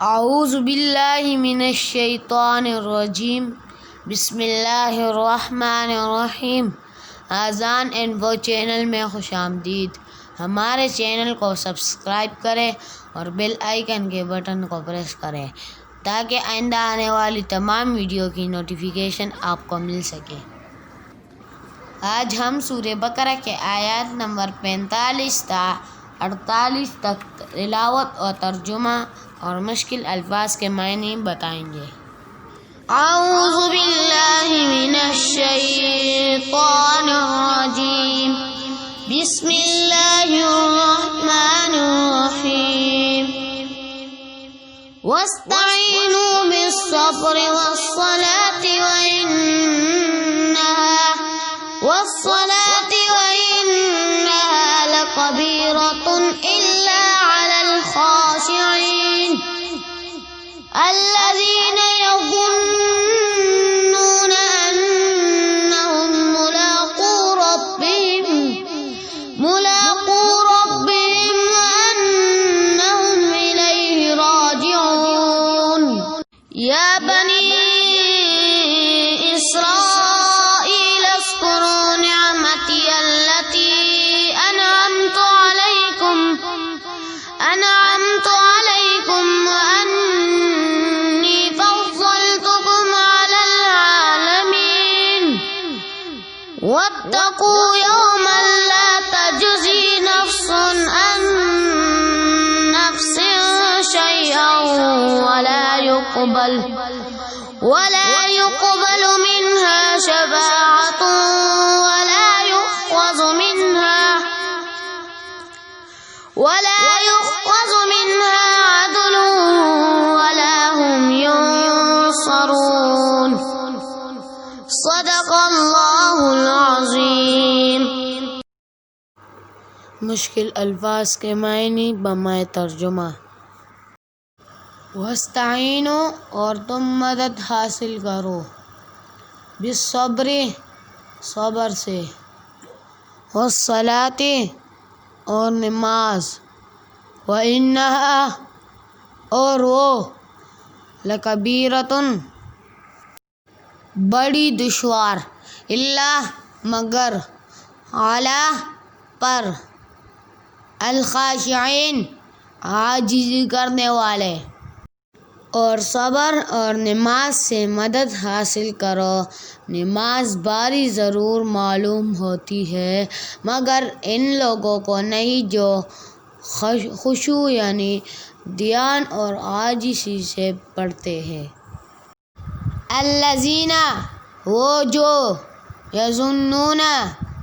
اعوذ باللہ من الشیطان الرجیم بسم اللہ الرحمن الرحیم۔ اذان انفو چینل میں خوش آمدید۔ ہمارے چینل کو سبسکرائب کریں اور بیل آئیکن کے بٹن کو پریس کریں تاکہ آئندہ آنے والی تمام ویڈیو کی نوٹیفیکیشن آپ کو مل سکے۔ آج ہم سورہ بقرہ کے آیات نمبر 45 تا 48 تک تلاوت اور ترجمہ اور مشکل الفاظ کے معنی بتائیں گے۔ اعوذ باللہ من الشیطان الرجیم بسم اللہ الرحمن الرحیم۔ واستعینوا بالصبر والصلاة وإنها لكبيرة إلا على الخاشعين الذين يظنون أنهم ملاقو ربهم وأنهم إليه راجعون۔ يا بني إسرائيل اذكروا نعمتي التي أنعمت عليكم وأني فضلتكم على العالمين۔ واتقوا يوما لا تجزي نفس عن نفس شيئا ولا يقبل منها شفاعة ولا يؤخذ منها عدل ولا هم ينصرون۔ صدق اللہ العظیم۔ مشکل الفاظ کے معنی بمائے ترجمہ۔ واستعینوا اور تم مدد حاصل کرو، بالصبر صبر سے، والصلاۃ اور نماز، وإنہا اور وہ، لکبیرۃ بڑی دشوار، الا مگر، علی پر، الخاشعین عاجزی کرنے والے۔ اور صبر اور نماز سے مدد حاصل کرو۔ نماز باری ضرور معلوم ہوتی ہے مگر ان لوگوں کو نہیں جو خشوع یعنی دھیان اور عاجزی سے پڑھتے ہیں۔ الذین وہ جو، یظنون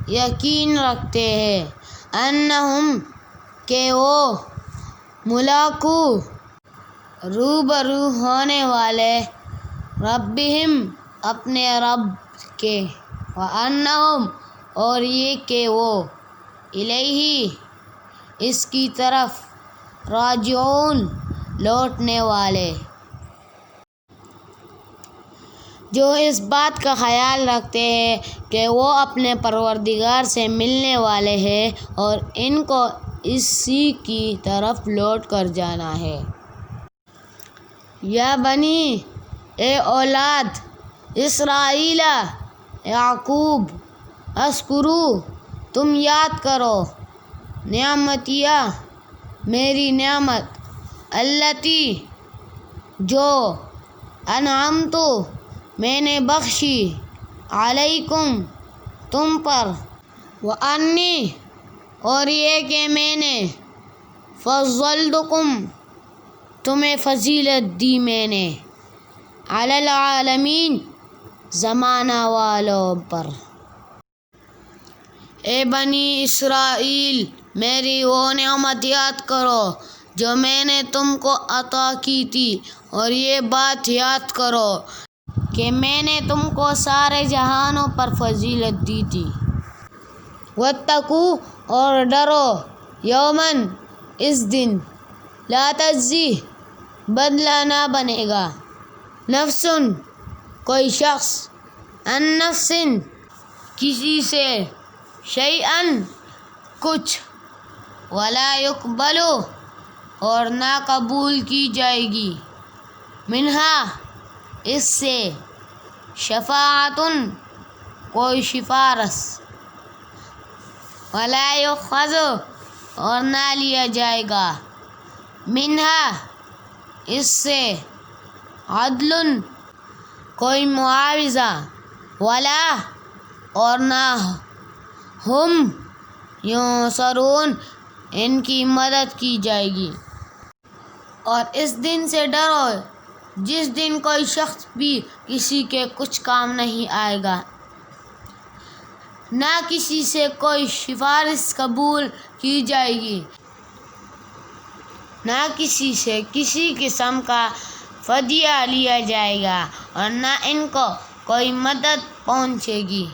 یقین رکھتے ہیں، انہم کہ وہ، ملاقو روبرو ہونے والے، ربہم اپنے رب کے، وانہم اور یہ کہ وہ، الیہ اس کی طرف، راجعون لوٹنے والے، جو اس بات کا خیال رکھتے ہیں کہ وہ اپنے پروردگار سے ملنے والے ہیں اور ان کو اسی کی طرف لوٹ کر جانا ہے۔ یا بنی اے اولاد اسرائیل یعقوب، اذکروا تم یاد کرو، نعمتی میری نعمت، التی جو، انعمت میں نے بخشی، علیکم تم پر، وانی اور یہ کہ میں نے، فضلتکم تمہیں فضیلت دی میں نے، علی العالمین زمانہ والوں پر۔ اے بنی اسرائیل میری وہ نعمت یاد کرو جو میں نے تم کو عطا کی تھی، اور یہ بات یاد کرو کہ میں نے تم کو سارے جہانوں پر فضیلت دی تھی۔ واتقوا اور ڈرو، یومن اس دن، لا تجزی بدلہ نہ بنے گا، نفس کوئی شخص، عن نفس کسی سے، شیئا کچھ، ولا یقبل اور نہ قبول کی جائے گی، منہا اس سے، شفاعتن کوئی سفارش، ولا یؤخذ اور نہ لیا جائے گا، منہا اس سے، عدل کوئی معاوضہ، ولا اور نہ، ہم ینصرون ان کی مدد کی جائے گی۔ اور اس دن سے ڈرو جس دن کوئی شخص بھی کسی کے کچھ کام نہیں آئے گا، نہ کسی سے کوئی سفارش قبول کی جائے گی، نہ کسی سے کسی قسم کا فدیہ لیا جائے گا، اور نہ ان کو کوئی مدد پہنچے گی۔